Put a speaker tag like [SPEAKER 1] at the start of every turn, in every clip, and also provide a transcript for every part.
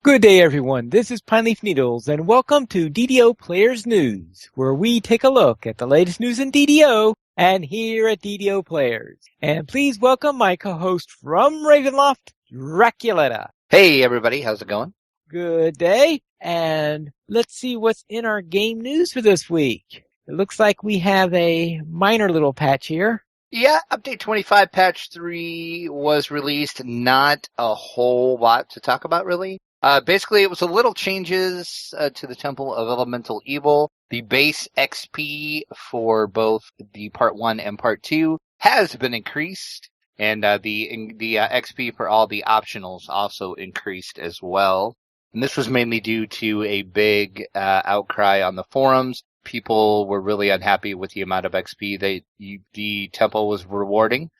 [SPEAKER 1] Good day, everyone. This is Pineleaf Needles, and welcome to DDO Players News, where we take a look at the latest news in DDO and here at DDO Players. And please welcome my co-host from Ravenloft, Draculetta.
[SPEAKER 2] Hey, everybody. How's it going?
[SPEAKER 1] Good day. And let's see what's in our game news for this week. It looks like we have a minor little patch here.
[SPEAKER 2] Yeah, Update 25 Patch 3 was released. Not a whole lot to talk about, really. Basically, it was a little changes to the Temple of Elemental Evil. The base XP for both the Part 1 and Part 2 has been increased, and the XP for all the optionals also increased as well. And this was mainly due to a big outcry on the forums. People were really unhappy with the amount of XP the temple was rewarding.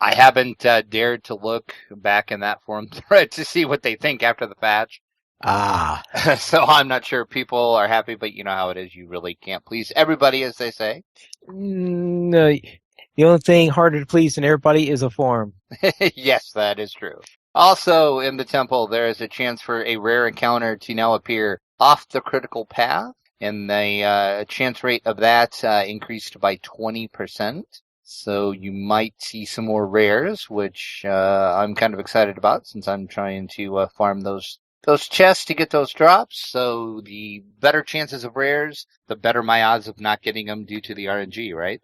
[SPEAKER 2] I haven't dared to look back in that forum thread to see what they think after the patch. So I'm not sure people are happy, but you know how it is. You really can't please everybody, as they say.
[SPEAKER 1] No, the only thing harder to please than everybody is a forum.
[SPEAKER 2] Yes, that is true. Also, in the temple, there is a chance for a rare encounter to now appear off the critical path, and the chance rate of that increased by 20%. So you might see some more rares, which I'm kind of excited about since I'm trying to farm those chests to get those drops. So the better chances of rares, the better my odds of not getting them due to the RNG, right?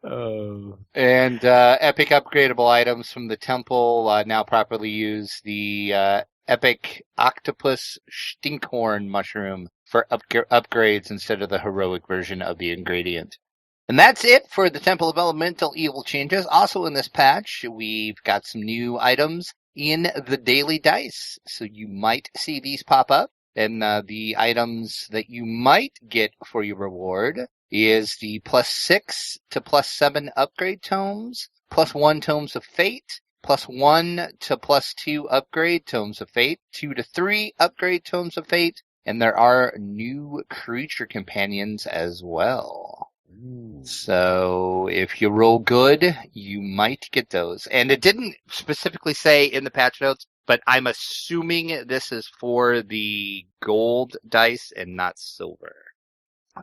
[SPEAKER 1] Oh.
[SPEAKER 2] And epic upgradable items from the temple now properly use the epic octopus stinkhorn mushroom for upgrades instead of the heroic version of the ingredient. And that's it for the Temple of Elemental Evil changes. Also in this patch, we've got some new items in the daily dice. So you might see these pop up. And the items that you might get for your reward is the +6 to +7 upgrade tomes, +1 tomes of fate, +1 to +2 upgrade tomes of fate, 2 to 3 upgrade tomes of fate, and there are new creature companions as well.
[SPEAKER 1] Ooh.
[SPEAKER 2] So if you roll good, you might get those. And it didn't specifically say in the patch notes, but I'm assuming this is for the gold dice and not silver.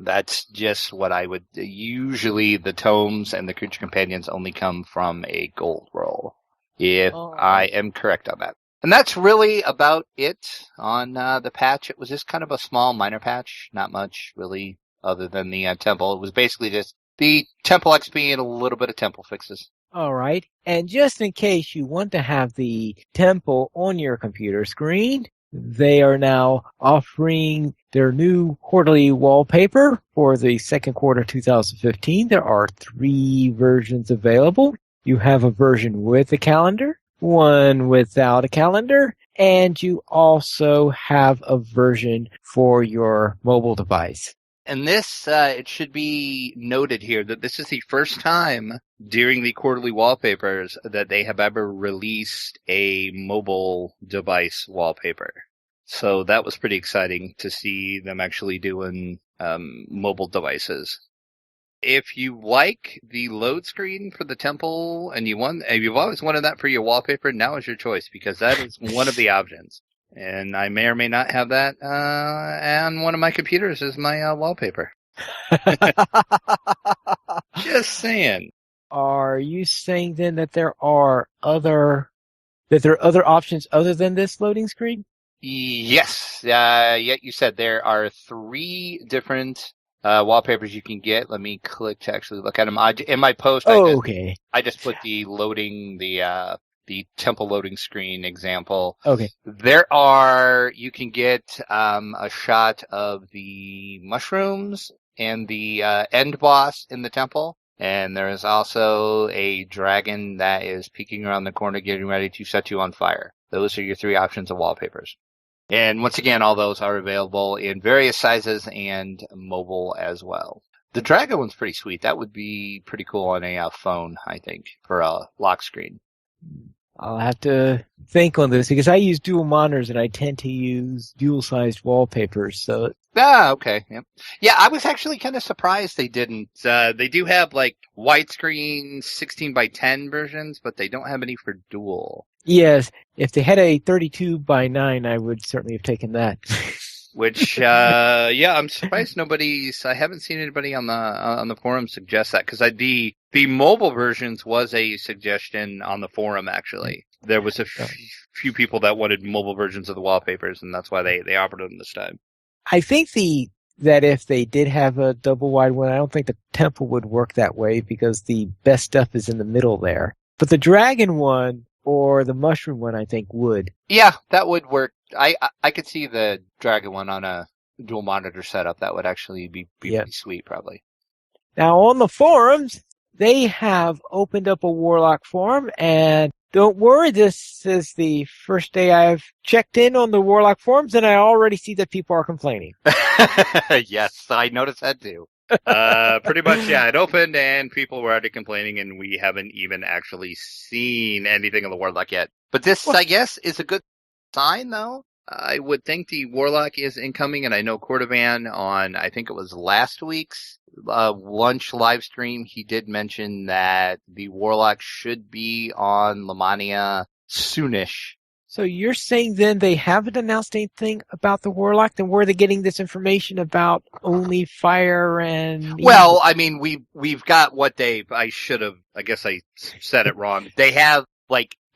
[SPEAKER 2] That's just what I would... Usually the tomes and the creature companions only come from a gold roll, if I am correct on that. And that's really about it on the patch. It was just kind of a small minor patch. Not much, really, other than the temple. It was basically just the temple XP and a little bit of temple fixes.
[SPEAKER 1] All right. And just in case you want to have the temple on your computer screen, they are now offering their new quarterly wallpaper for the second quarter 2015. There are 3 versions available. You have a version with a calendar, one without a calendar, and you also have a version for your mobile device.
[SPEAKER 2] And this, it should be noted here that this is the first time during the quarterly wallpapers that they have ever released a mobile device wallpaper. So that was pretty exciting to see them actually doing mobile devices. If you like the load screen for the temple and you've always wanted that for your wallpaper, now is your choice because that is one of the options. And I may or may not have that on one of my computers as my wallpaper. Just saying.
[SPEAKER 1] Are you saying then that there are other options other than this loading screen?
[SPEAKER 2] Yes. Yeah, you said there are 3 different wallpapers you can get. Let me click to actually look at them. In my post,
[SPEAKER 1] okay.
[SPEAKER 2] I just put the temple loading screen example.
[SPEAKER 1] Okay.
[SPEAKER 2] You can get a shot of the mushrooms and the end boss in the temple. And there is also a dragon that is peeking around the corner getting ready to set you on fire. Those are your 3 options of wallpapers. And once again, all those are available in various sizes and mobile as well. The dragon one's pretty sweet. That would be pretty cool on a phone, I think, for a lock screen.
[SPEAKER 1] I'll have to think on this because I use dual monitors and I tend to use dual-sized wallpapers. So
[SPEAKER 2] okay. Yep. Yeah, I was actually kind of surprised they didn't. They do have like widescreen 16:10 versions, but they don't have any for dual.
[SPEAKER 1] Yes, if they had a 32 by 9, I would certainly have taken that.
[SPEAKER 2] Which, I'm surprised I haven't seen anybody on the forum suggest that, because the mobile versions was a suggestion on the forum, actually. There was a few people that wanted mobile versions of the wallpapers, and that's why they offered them this time.
[SPEAKER 1] I think that if they did have a double wide one, I don't think the temple would work that way because the best stuff is in the middle there. But the dragon one or the mushroom one, I think would.
[SPEAKER 2] Yeah, that would work. I could see the dragon one on a dual monitor setup. That would actually be pretty sweet, probably.
[SPEAKER 1] Now on the forums, they have opened up a Warlock forum, and don't worry, this is the first day I've checked in on the Warlock forums, and I already see that people are complaining.
[SPEAKER 2] Yes, I noticed that too. Pretty much, yeah. It opened and people were already complaining, and we haven't even actually seen anything of the Warlock yet. But this, I guess, is a good sign, though. I would think the Warlock is incoming, and I know Cordovan on, I think it was last week's lunch live stream, he did mention that the Warlock should be on Lamania soonish.
[SPEAKER 1] So you're saying then they haven't announced anything about the Warlock? Then where are they getting this information about only fire and...
[SPEAKER 2] Well, I mean, we've got what I guess I said it wrong. They have,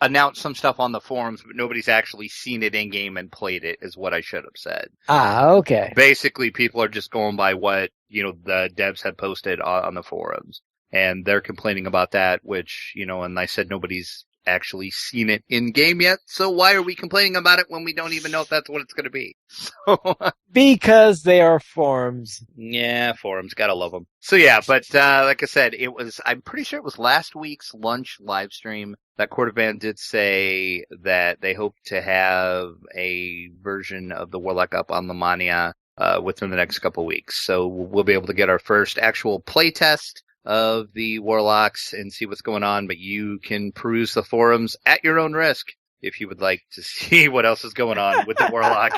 [SPEAKER 2] announced some stuff on the forums, but nobody's actually seen it in-game and played it, is what I should have said.
[SPEAKER 1] Ah, okay.
[SPEAKER 2] Basically, people are just going by what, the devs had posted on the forums. And they're complaining about that, which, and I said nobody's actually seen it in-game yet, so why are we complaining about it when we don't even know if that's what it's going to be? So,
[SPEAKER 1] because they are forums.
[SPEAKER 2] Yeah, forums, gotta love them. So yeah, but like I said, I'm pretty sure it was last week's lunch live stream that Cordovan did say that they hope to have a version of the Warlock up on Lamania within the next couple weeks. So we'll be able to get our first actual play test of the Warlocks and see what's going on, but you can peruse the forums at your own risk if you would like to see what else is going on with the Warlock.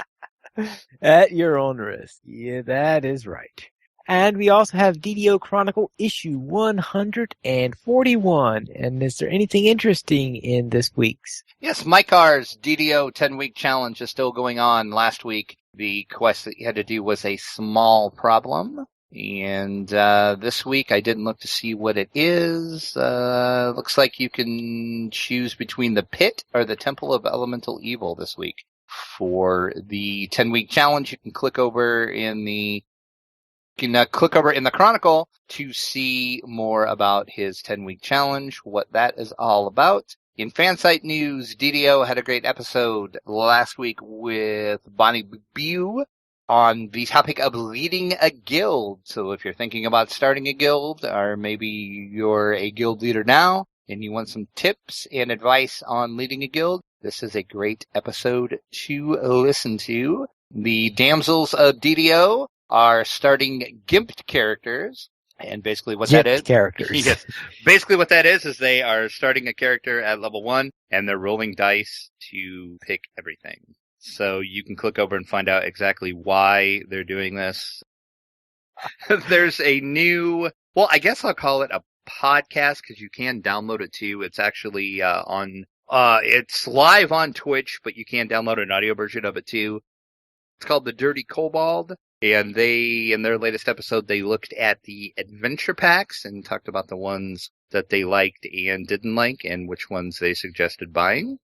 [SPEAKER 1] At your own risk. Yeah, that is right. And we also have DDO Chronicle issue 141. And is there anything interesting in this week's?
[SPEAKER 2] Yes, Mykar's DDO 10-week challenge is still going on. Last week, the quest that you had to do was a small problem. And this week, I didn't look to see what it is. Looks like you can choose between the Pit or the Temple of Elemental Evil this week. For the 10-week challenge, you can click over in the Chronicle to see more about his 10-week challenge, what that is all about. In fansite news, DDO had a great episode last week with Bonnie Bew on the topic of leading a guild. So if you're thinking about starting a guild, or maybe you're a guild leader now, and you want some tips and advice on leading a guild, this is a great episode to listen to. The damsels of DDO are starting gimped characters, and basically what that is...
[SPEAKER 1] characters.
[SPEAKER 2] Yes. Basically what that is they are starting a character at level 1, and they're rolling dice to pick everything. So you can click over and find out exactly why they're doing this. There's a new... Well, I guess I'll call it a podcast, because you can download it too. It's actually it's live on Twitch, but you can download an audio version of it too. It's called The Dirty Kobold, and in their latest episode, they looked at the adventure packs and talked about the ones that they liked and didn't like, and which ones they suggested buying.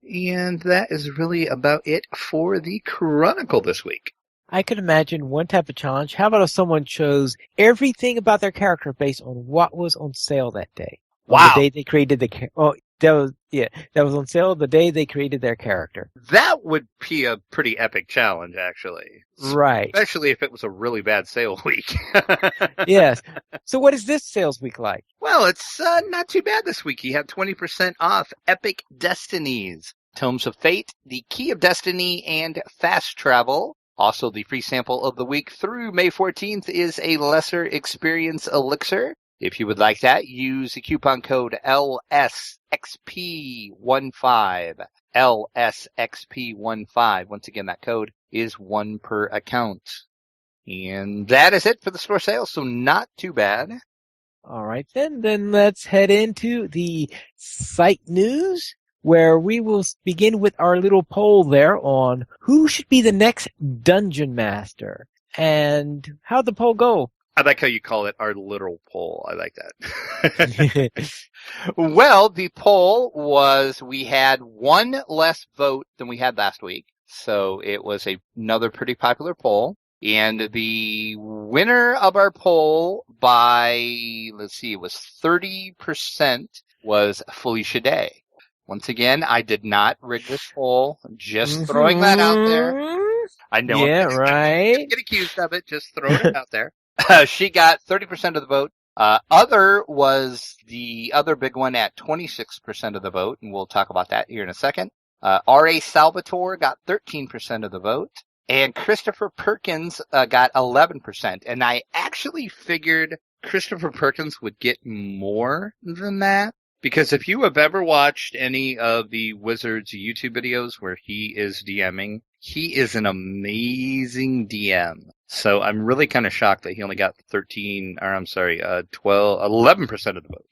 [SPEAKER 2] And that is really about it for the Chronicle this week.
[SPEAKER 1] I could imagine one type of challenge. How about if someone chose everything about their character based on what was on sale that day?
[SPEAKER 2] Wow.
[SPEAKER 1] The day they created that was on sale the day they created their character.
[SPEAKER 2] That would be a pretty epic challenge, actually.
[SPEAKER 1] Right.
[SPEAKER 2] Especially if it was a really bad sale week.
[SPEAKER 1] Yes. So what is this sales week like?
[SPEAKER 2] Well, it's not too bad this week. You have 20% off Epic Destinies, Tomes of Fate, the Key of Destiny, and Fast Travel. Also, the free sample of the week through May 14th is a Lesser Experience Elixir. If you would like that, use the coupon code LSXP15. LSXP15. Once again, that code is 1 per account. And that is it for the store sales, so not too bad.
[SPEAKER 1] All right, then let's head into the site news where we will begin with our little poll there on who should be the next dungeon master. And how'd the poll go?
[SPEAKER 2] I like how you call it our literal poll. I like that. Well, the poll was we had one less vote than we had last week. So it was another pretty popular poll. And the winner of our poll by, let's see, it was 30% was Felicia Day. Once again, I did not rig this poll. Just throwing that out there. I know I'm gonna get accused of it. Just throwing it out there. She got 30% of the vote. Other was the other big one at 26% of the vote, and we'll talk about that here in a second. R.A. Salvatore got 13% of the vote, and Christopher Perkins got 11%. And I actually figured Christopher Perkins would get more than that, because if you have ever watched any of the Wizards YouTube videos where he is DMing, he is an amazing DM. So I'm really kind of shocked that he only got 11% of the vote.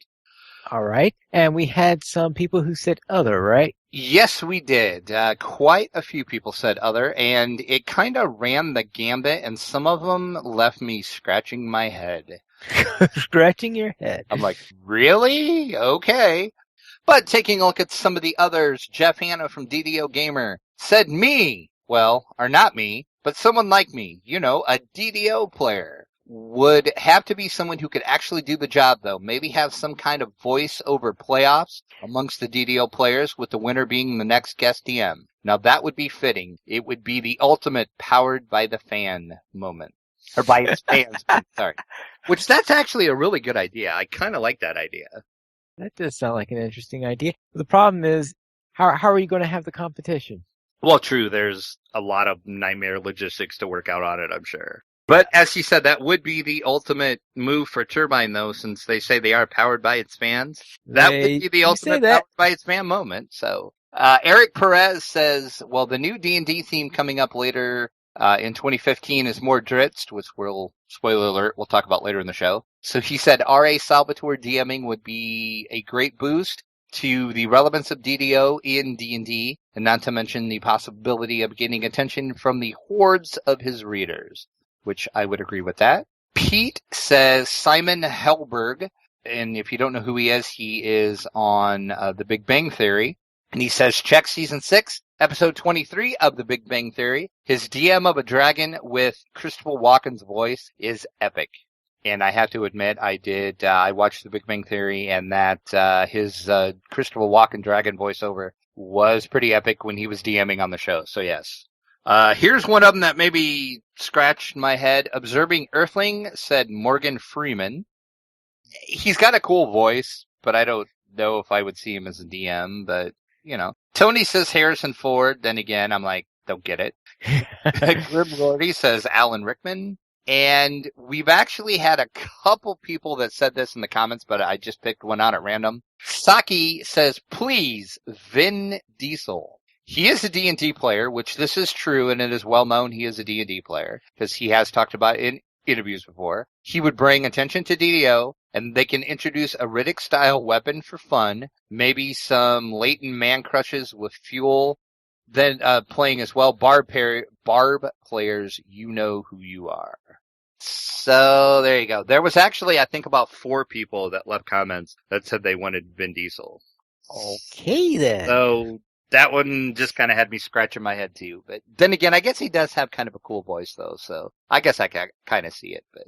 [SPEAKER 1] All right. And we had some people who said other, right?
[SPEAKER 2] Yes, we did. Quite a few people said other, and it kind of ran the gambit, and some of them left me scratching my head.
[SPEAKER 1] Scratching your head.
[SPEAKER 2] I'm like, really? Okay. But taking a look at some of the others, Jeff Hanna from DDO Gamer said me. Well, or not me, but someone like me, a DDO player. Would have to be someone who could actually do the job, though. Maybe have some kind of voice over playoffs amongst the DDO players, with the winner being the next guest DM. Now, that would be fitting. It would be the ultimate powered by the fan moment. Or by its fans, sorry. Which, that's actually a really good idea. I kind of like that idea.
[SPEAKER 1] That does sound like an interesting idea. But the problem is, how are you going to have the competition?
[SPEAKER 2] Well, true. There's a lot of nightmare logistics to work out on it, I'm sure. But as he said, that would be the ultimate move for Turbine, though, since they say they are powered by its fans. That would be the ultimate powered by its fan moment. So, Eric Perez says, well, the new D&D theme coming up later in 2015 is more Dritz, which spoiler alert, we'll talk about later in the show. So he said R.A. Salvatore DMing would be a great boost to the relevance of DDO in D&D, and not to mention the possibility of getting attention from the hordes of his readers. Which I would agree with that. Pete says Simon Helberg, and if you don't know who he is on The Big Bang Theory. And he says, check season 6, episode 23 of The Big Bang Theory. His DM of a dragon with Christopher Walken's voice is epic. And I have to admit, I watched The Big Bang Theory, and that his Christopher Walken dragon voiceover was pretty epic when he was DMing on the show. So yes. Here's one of them that maybe scratched my head. Observing Earthling said Morgan Freeman. He's got a cool voice, but I don't know if I would see him as a DM, but, Tony says Harrison Ford. Then again, I'm like, don't get it. Grim Lordy says Alan Rickman. And we've actually had a couple people that said this in the comments, but I just picked one out at random. Saki says, please, Vin Diesel. He is a D&D player, which this is true, and it is well known he is a D&D player, because he has talked about it in interviews before. He would bring attention to DDO, and they can introduce a Riddick-style weapon for fun, maybe some latent man crushes with fuel, then playing as well Barb players, you know who you are. So there you go. There was actually, I think, about 4 people that left comments that said they wanted Vin Diesel.
[SPEAKER 1] Okay, then.
[SPEAKER 2] So that one just kind of had me scratching my head too. But then again, I guess he does have kind of a cool voice though, so I guess I can kind of see it. But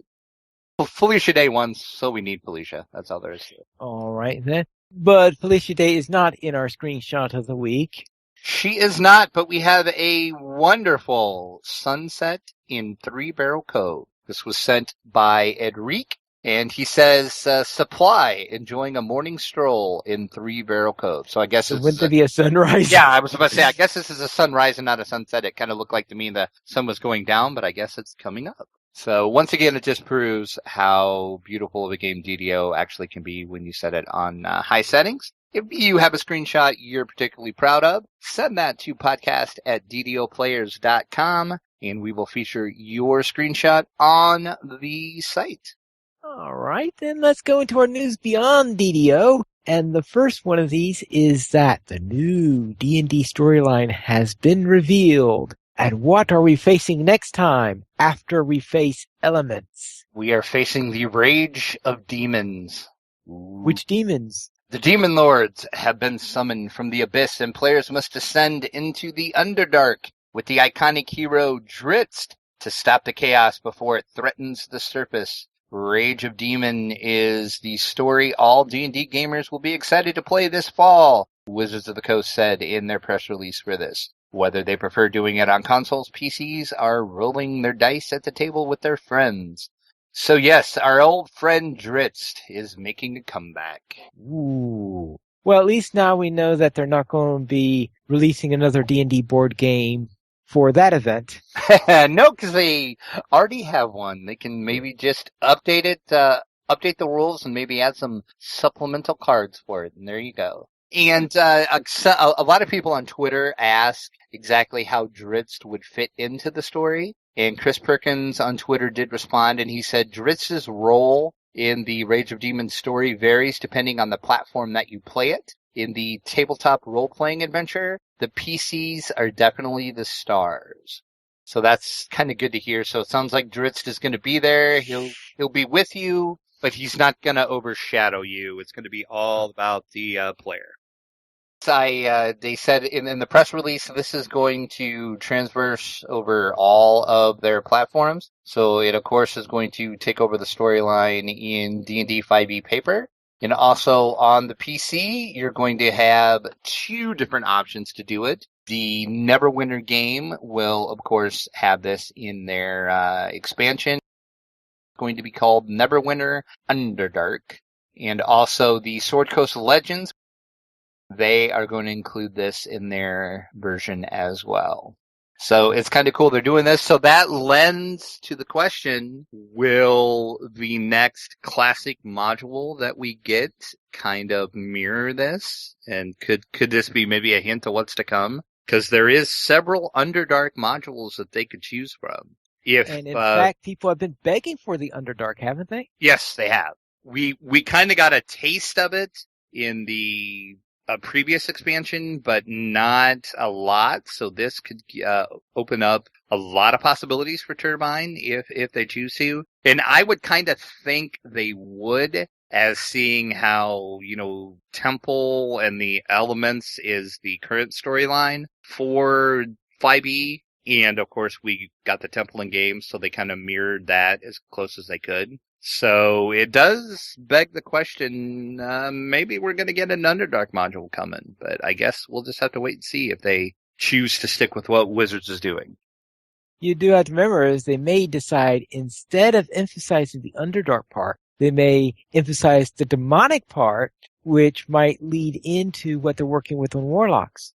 [SPEAKER 2] Felicia Day won, so we need Felicia. That's all there is to it.
[SPEAKER 1] All right then. But Felicia Day is not in our screenshot of the week.
[SPEAKER 2] She is not, but we have a wonderful sunset in Three Barrel Cove. This was sent by Edric, and he says, Supply, enjoying a morning stroll in Three Barrel Cove. So I guess it's...
[SPEAKER 1] Wouldn't there be a sunrise?
[SPEAKER 2] Yeah, I was about to say, I guess this is a sunrise and not a sunset. It kind of looked like to me the sun was going down, but I guess it's coming up. So once again, it just proves how beautiful of a game DDO actually can be when you set it on high settings. If you have a screenshot you're particularly proud of, send that to podcast@ddoplayers.com, and we will feature your screenshot on the site.
[SPEAKER 1] All right, then let's go into our news beyond DDO. And the first one of these is that the new D&D storyline has been revealed. And what are we facing next time after we face elements?
[SPEAKER 2] We are facing the rage of demons.
[SPEAKER 1] Which demons?
[SPEAKER 2] The demon lords have been summoned from the abyss, and players must descend into the Underdark with the iconic hero Drizzt to stop the chaos before it threatens the surface. Rage of Demon is the story all D&D gamers will be excited to play this fall, Wizards of the Coast said in their press release for this. Whether they prefer doing it on consoles, PCs, or rolling their dice at the table with their friends. So yes, our old friend Drizzt is making a comeback.
[SPEAKER 1] Ooh. Well, at least now we know that they're not going to be releasing another D&D board game for that event.
[SPEAKER 2] No, because they already have one. They can maybe just update it, update the rules, and maybe add some supplemental cards for it. And there you go. And a lot of people on Twitter ask exactly how Drizzt would fit into the story. And Chris Perkins on Twitter did respond, and he said Drizzt's role in the Rage of Demons story varies depending on the platform that you play it. In the tabletop role-playing adventure, the PCs are definitely the stars. So that's kind of good to hear. So it sounds like Drizzt is going to be there. He'll be with you, but he's not going to overshadow you. It's going to be all about the player. They said in the press release, this is going to transverse over all of their platforms. So it, of course, is going to take over the storyline in D&D 5e paper. And also on the PC, you're going to have two different options to do it. The Neverwinter game will, of course, have this in their expansion. It's going to be called Neverwinter Underdark. And also the Sword Coast Legends, they are going to include this in their version as well. So it's kind of cool they're doing this. So that lends to the question, will the next classic module that we get kind of mirror this? And could this be maybe a hint of what's to come? Because there is several Underdark modules that they could choose from.
[SPEAKER 1] And in fact, people have been begging for the Underdark, haven't they?
[SPEAKER 2] Yes, they have. We kind of got a taste of it in the a previous expansion, but not a lot. So this could open up a lot of possibilities for Turbine if they choose to. And I would kind of think they would, as seeing how, Temple and the Elements is the current storyline for 5e. And of course, we got the Temple in game, so they kind of mirrored that as close as they could. So it does beg the question, maybe we're going to get an Underdark module coming, but I guess we'll just have to wait and see if they choose to stick with what Wizards is doing.
[SPEAKER 1] You do have to remember is they may decide instead of emphasizing the Underdark part, they may emphasize the demonic part, which might lead into what they're working with on Warlocks.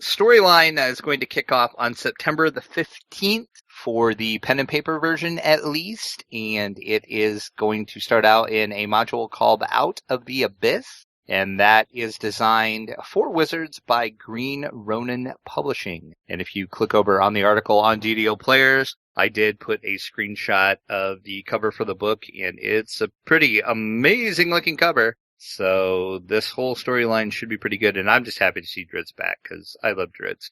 [SPEAKER 2] Storyline is going to kick off on September the 15th for the pen and paper version at least, and it is going to start out in a module called Out of the Abyss, and that is designed for Wizards by Green Ronin Publishing. And if you click over on the article on DDO Players, I did put a screenshot of the cover for the book, and it's a pretty amazing looking cover. So this whole storyline should be pretty good, and I'm just happy to see Drizzt back, because I love Drizzt.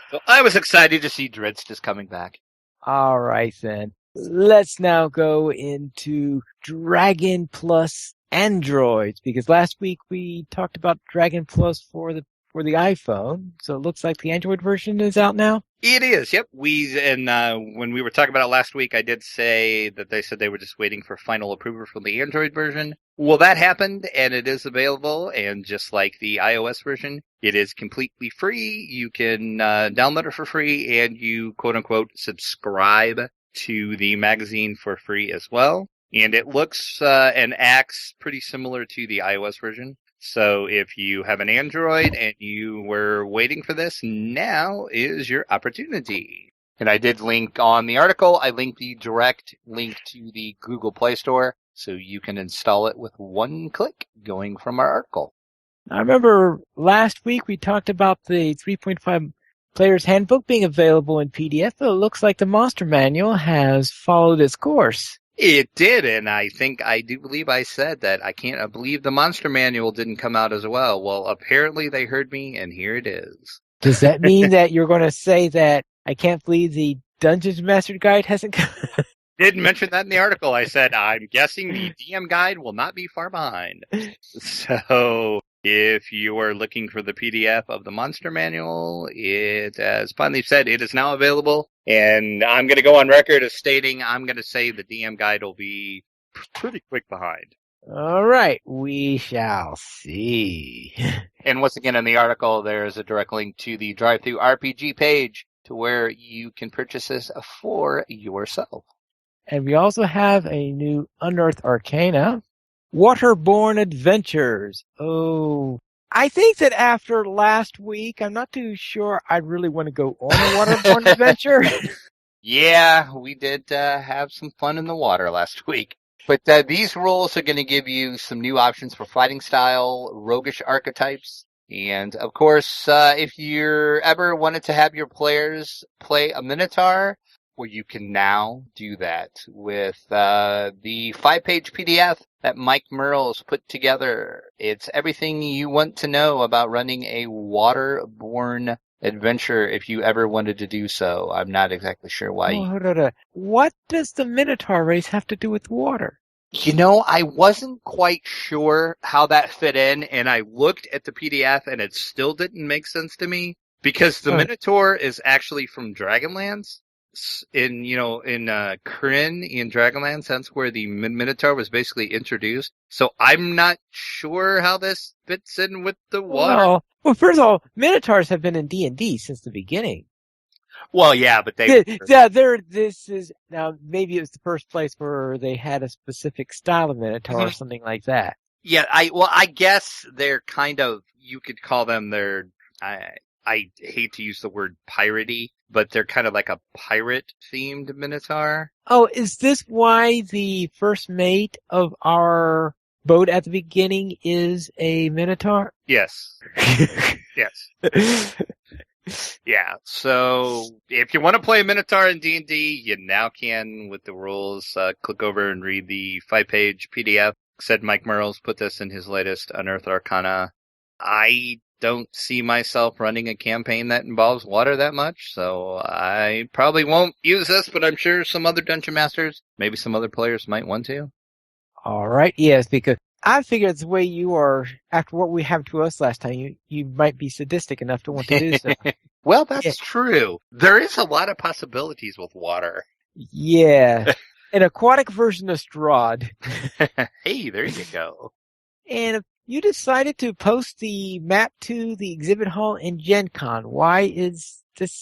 [SPEAKER 2] So I was excited to see Drizzt is coming back.
[SPEAKER 1] All right, then. Let's now go into Dragon Plus Androids, because last week we talked about Dragon Plus for the iPhone, so it looks like the Android version is out now.
[SPEAKER 2] It is, yep. When we were talking about it last week, I did say that they said they were just waiting for final approval for the Android version. Well, that happened, and it is available, and just like the iOS version, it is completely free. You can download it for free, and you, quote-unquote, subscribe to the magazine for free as well. And it looks and acts pretty similar to the iOS version. So if you have an Android and you were waiting for this, now is your opportunity. And I did link on the article, I linked the direct link to the Google Play Store, so you can install it with one click going from our article.
[SPEAKER 1] I remember last week we talked about the 3.5 Player's Handbook being available in PDF, but it looks like the Monster Manual has followed its course.
[SPEAKER 2] It did, and I do believe I said that I believe the Monster Manual didn't come out as well. Well, apparently they heard me, and here it is.
[SPEAKER 1] Does that mean that you're going to say that I can't believe the Dungeons Master Guide hasn't come?
[SPEAKER 2] Didn't mention that in the article. I said, I'm guessing the DM guide will not be far behind. So, if you are looking for the PDF of the Monster Manual, it, as finally said, it is now available. And I'm going to go on record as stating I'm going to say the DM guide will be pretty quick behind.
[SPEAKER 1] All right, we shall see.
[SPEAKER 2] And once again, in the article, there is a direct link to the Drive-Thru RPG page to where you can purchase this for yourself.
[SPEAKER 1] And we also have a new Unearthed Arcana, Waterborne Adventures. Oh, I think that after last week, I'm not too sure I'd really want to go on a Waterborne adventure.
[SPEAKER 2] Yeah, we did have some fun in the water last week. But these rules are going to give you some new options for fighting style, roguish archetypes. And, of course, if you're ever wanted to have your players play a Minotaur, well, you can now do that with the 5-page PDF that Mike Merle's put together. It's everything you want to know about running a waterborne adventure if you ever wanted to do so. I'm not exactly sure why.
[SPEAKER 1] What does the Minotaur race have to do with water?
[SPEAKER 2] You know, I wasn't quite sure how that fit in, and I looked at the PDF, and it still didn't make sense to me, because the Minotaur is actually from Dragonlance. In Kryn in Dragonlance, that's where the Minotaur was basically introduced. So I'm not sure how this fits in with the water.
[SPEAKER 1] Well, first of all, Minotaurs have been in D&D since the beginning.
[SPEAKER 2] Well, yeah, but
[SPEAKER 1] this is now maybe it was the first place where they had a specific style of Minotaur or something like that.
[SPEAKER 2] Yeah, I guess they're kind of, you could call them I hate to use the word piratey, but they're kind of like a pirate-themed Minotaur.
[SPEAKER 1] Oh, is this why the first mate of our boat at the beginning is a Minotaur?
[SPEAKER 2] Yes. Yes. Yeah, so if you want to play Minotaur in D&D, you now can with the rules. Click over and read the 5-page PDF. Said Mike Merle's put this in his latest Unearthed Arcana. I don't see myself running a campaign that involves water that much, so I probably won't use this, but I'm sure some other Dungeon Masters, maybe some other players might want to.
[SPEAKER 1] All right, yes, because I figured the way you are, after what we happened to us last time, you might be sadistic enough to want to do so.
[SPEAKER 2] Well, that's true. There is a lot of possibilities with water.
[SPEAKER 1] Yeah. An aquatic version of Strahd.
[SPEAKER 2] Hey, there you go.
[SPEAKER 1] And you decided to post the map to the exhibit hall in Gen Con. Why is this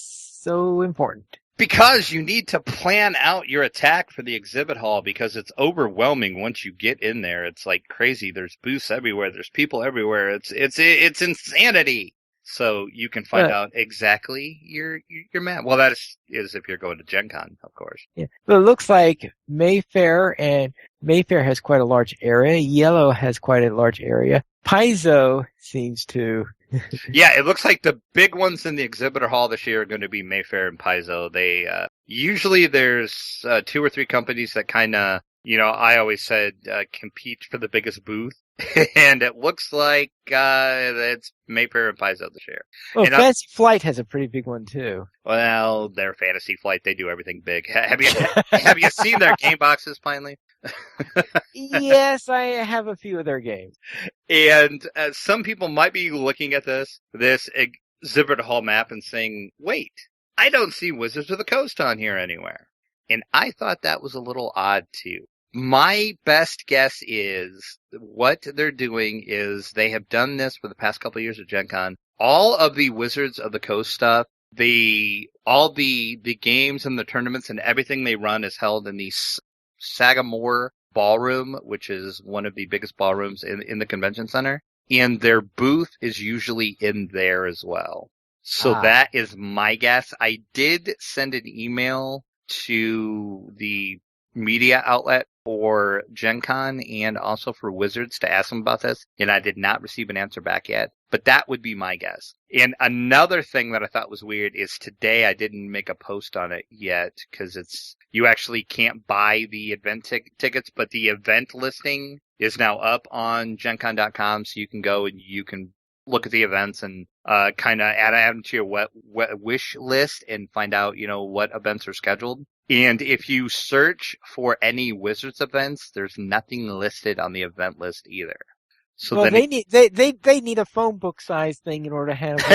[SPEAKER 1] so important?
[SPEAKER 2] Because you need to plan out your attack for the exhibit hall, because it's overwhelming once you get in there. It's like crazy. There's booths everywhere. There's people everywhere. It's insanity. So you can find out exactly your map. Well, that is if you're going to Gen Con, of course.
[SPEAKER 1] Yeah. But it looks like Mayfair has quite a large area. Yellow has quite a large area. Paizo seems to.
[SPEAKER 2] Yeah, it looks like the big ones in the exhibitor hall this year are going to be Mayfair and Paizo. They usually there's 2 or 3 companies that kind of, I always said compete for the biggest booth. And it looks like it's Mayfair and Paizo this year.
[SPEAKER 1] Well, Fantasy Flight has a pretty big one too.
[SPEAKER 2] Well, their Fantasy Flight, they do everything big. Have you seen their game boxes finally?
[SPEAKER 1] Yes, I have a few of their games.
[SPEAKER 2] And some people might be looking at this exhibit hall map and saying, wait, I don't see Wizards of the Coast on here anywhere. And I thought that was a little odd too. My best guess is what they're doing is they have done this for the past couple of years at Gen Con. All of the Wizards of the Coast stuff, all the games and the tournaments and everything they run is held in the Sagamore Ballroom, which is one of the biggest ballrooms in the convention center. And their booth is usually in there as well. So that is my guess. I did send an email to the media outlet for Gen Con and also for Wizards to ask them about this, and I did not receive an answer back yet. But that would be my guess. And another thing that I thought was weird is today I didn't make a post on it yet because you actually can't buy the event tickets, but the event listing is now up on GenCon.com, so you can go and you can look at the events and kind of add them to your wish list and find out, what events are scheduled. And if you search for any Wizards events, there's nothing listed on the event list either. So
[SPEAKER 1] well,
[SPEAKER 2] then
[SPEAKER 1] they need a phone book size thing in order to handle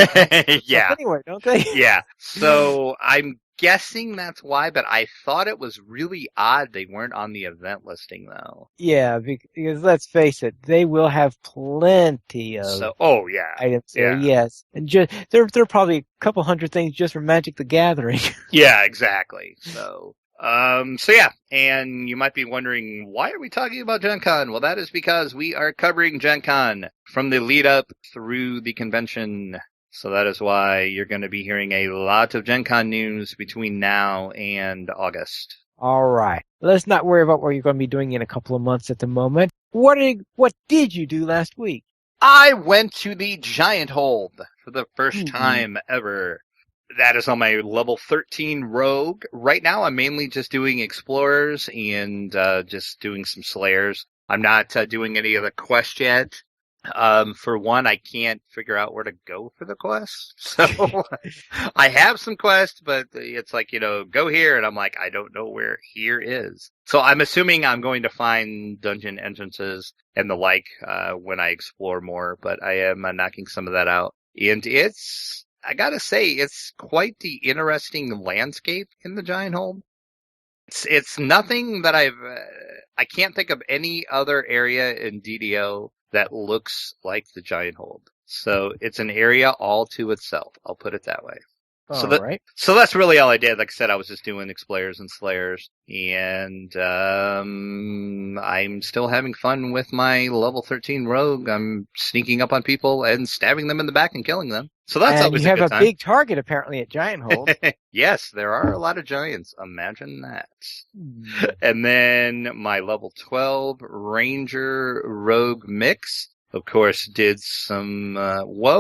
[SPEAKER 2] yeah,
[SPEAKER 1] anyway, don't they?
[SPEAKER 2] Yeah. So I'm guessing that's why, but I thought it was really odd they weren't on the event listing though.
[SPEAKER 1] Yeah, because let's face it, they will have plenty of items there. Yes, and just there are probably a couple hundred things just for Magic the Gathering.
[SPEAKER 2] Yeah, exactly. So yeah, and you might be wondering, why are we talking about Gen Con? Well, that is because we are covering Gen Con from the lead up through the convention. So that is why you're going to be hearing a lot of Gen Con news between now and August.
[SPEAKER 1] All right. Let's not worry about what you're going to be doing in a couple of months at the moment. What did you do last week?
[SPEAKER 2] I went to the Giant Hold for the first time ever. That is on my level 13 rogue. Right now, I'm mainly just doing explorers and just doing some slayers. I'm not doing any of the quests yet. For one, I can't figure out where to go for the quests. So I have some quests, but it's like, go here. And I'm like, I don't know where here is. So I'm assuming I'm going to find dungeon entrances and the like when I explore more, but I am knocking some of that out. And I gotta say, it's quite the interesting landscape in the Giant Hold. It's nothing that I can't think of any other area in DDO that looks like the Giant Hold. So it's an area all to itself. I'll put it that way.
[SPEAKER 1] Right.
[SPEAKER 2] So that's really all I did. Like I said, I was just doing explorers and slayers, and I'm still having fun with my level 13 rogue. I'm sneaking up on people and stabbing them in the back and killing them. So that's always a good time.
[SPEAKER 1] You have a big target apparently at Giant Hold.
[SPEAKER 2] Yes, there are a lot of giants. Imagine that. And then my level 12 ranger rogue mix, of course, did some.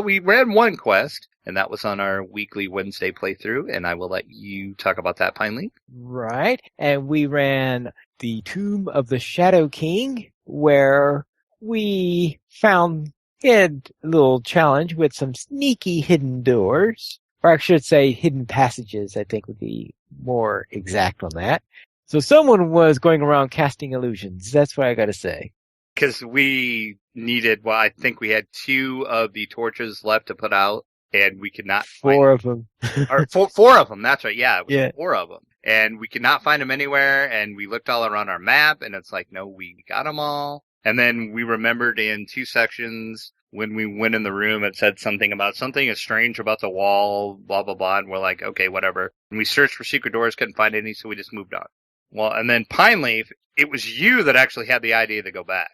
[SPEAKER 2] We ran one quest. And that was on our weekly Wednesday playthrough, and I will let you talk about that, Pinely.
[SPEAKER 1] Right. And we ran the Tomb of the Shadow King, where we found a little challenge with some sneaky hidden doors. Or I should say hidden passages, I think would be more exact on that. So someone was going around casting illusions. That's what I gotta say.
[SPEAKER 2] Because we needed, I think we had 2 of the torches left to put out. And we could not find
[SPEAKER 1] 4 of them.
[SPEAKER 2] Or 4 of them, that's right, yeah. It was 4 of them. And we could not find them anywhere, and we looked all around our map, and it's like, no, we got them all. And then we remembered in 2 sections, when we went in the room, it said something is strange about the wall, blah, blah, blah, and we're like, okay, whatever. And we searched for secret doors, couldn't find any, so we just moved on. Well, and then Pineleaf, it was you that actually had the idea to go back.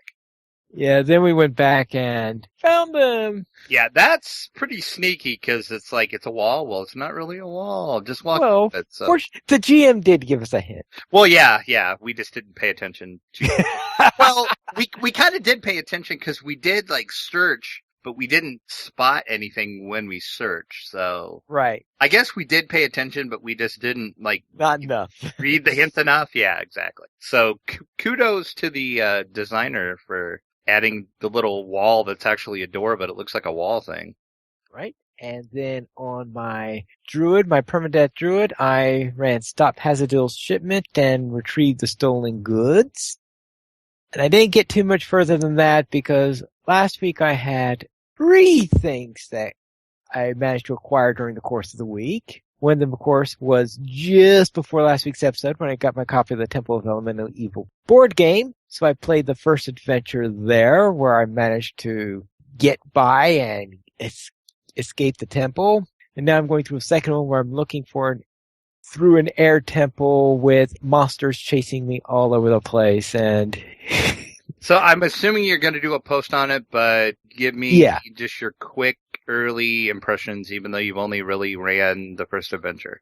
[SPEAKER 1] Yeah, then we went back and found them.
[SPEAKER 2] Yeah, that's pretty sneaky because it's like it's a wall. Well, it's not really a wall. Just walk up it. So.
[SPEAKER 1] The GM did give us a hint.
[SPEAKER 2] Well, yeah, we just didn't pay attention to. Well, we kind of did pay attention because we did search, but we didn't spot anything when we searched. So
[SPEAKER 1] right,
[SPEAKER 2] I guess we did pay attention, but we just didn't
[SPEAKER 1] not enough
[SPEAKER 2] read the hint enough. Yeah, exactly. So kudos to the designer for adding the little wall that's actually a door, but it looks like a wall thing.
[SPEAKER 1] Right. And then on my druid, my permadeath druid, I ran Stop Hazardil's Shipment and retrieved the stolen goods. And I didn't get too much further than that because last week I had 3 things that I managed to acquire during the course of the week. One of them, of course, was just before last week's episode when I got my copy of the Temple of Elemental Evil board game. So I played the first adventure there where I managed to get by and escape the temple. And now I'm going through a second one where I'm looking through an air temple with monsters chasing me all over the place. And
[SPEAKER 2] so I'm assuming you're going to do a post on it, but give me just your quick early impressions, even though you've only really ran the first adventure.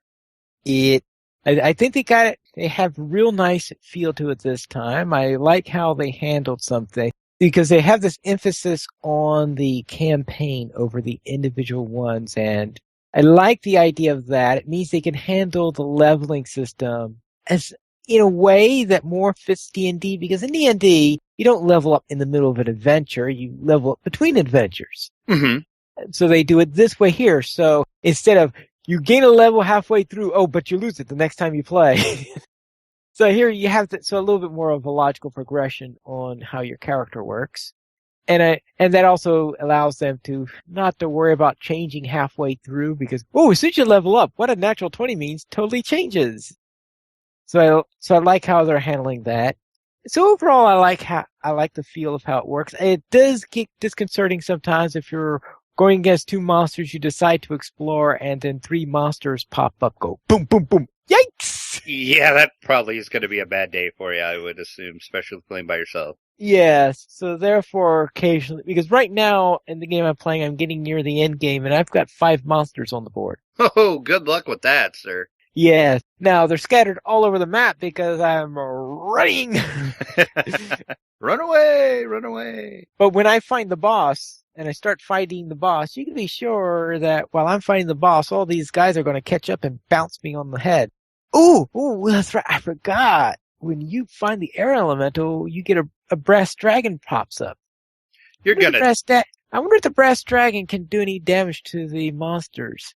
[SPEAKER 1] It I think they have a real nice feel to it this time. I like how they handled something because they have this emphasis on the campaign over the individual ones. And I like the idea of that. It means they can handle the leveling system as in a way that more fits D&D, because in D&D, you don't level up in the middle of an adventure. You level up between adventures.
[SPEAKER 2] Mm-hmm.
[SPEAKER 1] So they do it this way here. So instead of you gain a level halfway through, but you lose it the next time you play. So here you have a little bit more of a logical progression on how your character works. And that also allows them to not to worry about changing halfway through because, as soon as you level up, what a natural 20 means totally changes. So I like how they're handling that. So overall, I like the feel of how it works. It does get disconcerting sometimes if you're going against two monsters you decide to explore, and then three monsters pop up, go boom, boom, boom. Yikes!
[SPEAKER 2] Yeah, that probably is going to be a bad day for you, I would assume, especially playing by yourself.
[SPEAKER 1] Yes, so therefore occasionally, because right now in the game I'm playing, I'm getting near the end game, and I've got 5 monsters on the board.
[SPEAKER 2] Oh, good luck with that, sir.
[SPEAKER 1] Yes. Now, they're scattered all over the map because I'm running.
[SPEAKER 2] Run away, run away.
[SPEAKER 1] But when I find the boss, and I start fighting the boss, you can be sure that while I'm fighting the boss, all these guys are going to catch up and bounce me on the head. Ooh, that's right. I forgot. When you find the air elemental, you get a brass dragon pops up.
[SPEAKER 2] I
[SPEAKER 1] wonder if the brass dragon can do any damage to the monsters.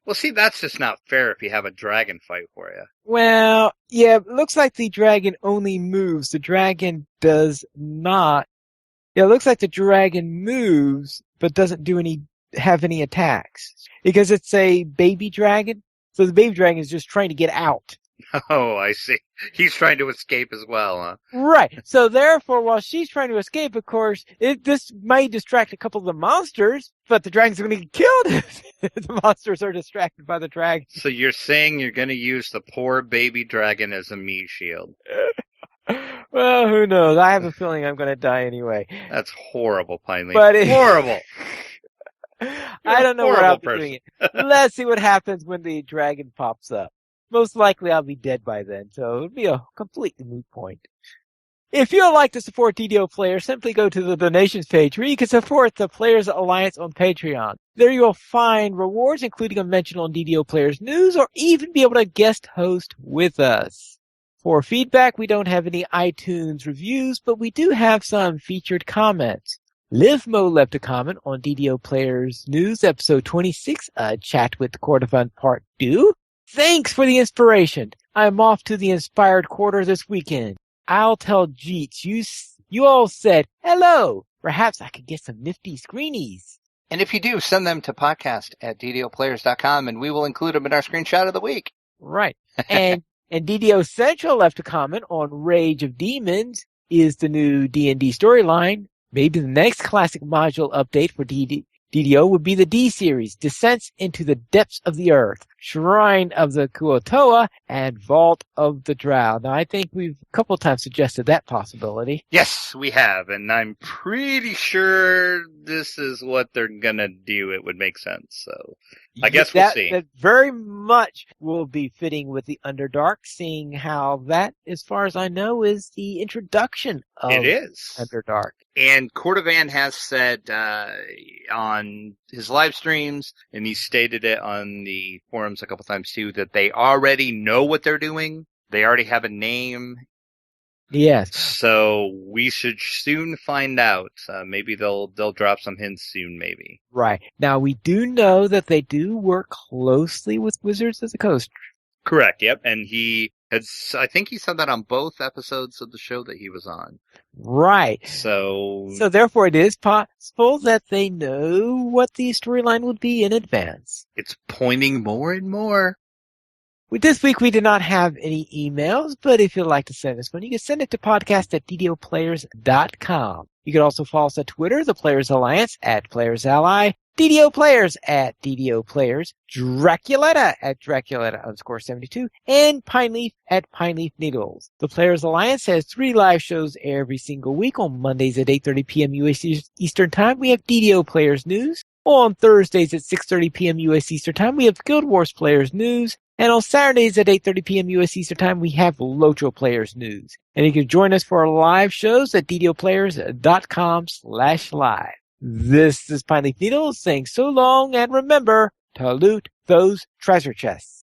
[SPEAKER 2] Well, see, that's just not fair if you have a dragon fight for you.
[SPEAKER 1] Well, yeah, it looks like the dragon only moves. The dragon does not. Yeah, it looks like the dragon moves, but doesn't have any attacks. Because it's a baby dragon. So the baby dragon is just trying to get out.
[SPEAKER 2] Oh, I see. He's trying to escape as well, huh?
[SPEAKER 1] Right. So therefore, while she's trying to escape, of course, this may distract a couple of the monsters, but the dragons are going to get killed if the monsters are distracted by the dragon.
[SPEAKER 2] So you're saying you're going to use the poor baby dragon as a Meatshield?
[SPEAKER 1] Well, who knows? I have a feeling I'm going to die anyway.
[SPEAKER 2] That's horrible, Pineleaf.
[SPEAKER 1] Horrible. I don't know where I'll be
[SPEAKER 2] person.
[SPEAKER 1] doing it. Let's see what happens when the dragon pops up. Most likely I'll be dead by then, so it'll be a completely moot point. If you would like to support DDO players, simply go to the donations page where you can support the Players Alliance on Patreon. There you will find rewards, including a mention on DDO Players News, or even be able to guest host with us. For feedback, we don't have any iTunes reviews, but we do have some featured comments. Livmo left a comment on DDO Players News, episode 26, Chat with Cordovan Part 2. Thanks for the inspiration. I'm off to the Inspired Quarter this weekend. I'll tell Jeets you all said hello. Perhaps I could get some nifty screenies.
[SPEAKER 2] And if you do, send them to podcast@ddoplayers.com, and we will include them in our screenshot of the week.
[SPEAKER 1] Right. And DDO Central left a comment on Rage of Demons is the new D&D storyline. Maybe the next classic module update for DDO would be the D series, Descents into the Depths of the Earth, Shrine of the Kuotoa, and Vault of the Drow. Now, I think we've a couple of times suggested that possibility.
[SPEAKER 2] Yes, we have, and I'm pretty sure this is what they're gonna do. It would make sense, so I guess we'll see.
[SPEAKER 1] That very much will be fitting with the Underdark, seeing how that, as far as I know, is the introduction of Underdark.
[SPEAKER 2] And Cordovan has said on his live streams, and he stated it on the forums a couple times too, that they already know what they're doing. They already have a name.
[SPEAKER 1] Yes.
[SPEAKER 2] So we should soon find out. Maybe they'll drop some hints soon, maybe.
[SPEAKER 1] Right. Now, we do know that they do work closely with Wizards of the Coast.
[SPEAKER 2] Correct, yep. And I think he said that on both episodes of the show that he was on.
[SPEAKER 1] Right.
[SPEAKER 2] So
[SPEAKER 1] therefore it is possible that they know what the storyline would be in advance.
[SPEAKER 2] It's pointing more and more.
[SPEAKER 1] This week we did not have any emails, but if you'd like to send us one, you can send it to podcast@ddoplayers.com. You can also follow us at Twitter, the Players Alliance @PlayersAlly, DDO Players @DDO Players, Draculetta @Draculetta_72, and Pineleaf @Pineleaf Needles. The Players Alliance has 3 live shows every single week. On Mondays at 8:30 p.m. U.S. Eastern Time, we have DDO Players News. On Thursdays at 6:30 p.m. U.S. Eastern Time, we have Guild Wars Players News. And on Saturdays at 8:30 p.m. U.S. Eastern Time, we have Locho Players News. And you can join us for our live shows at ddoplayers.com/live. This is Pine Leaf Needles saying so long, and remember to loot those treasure chests.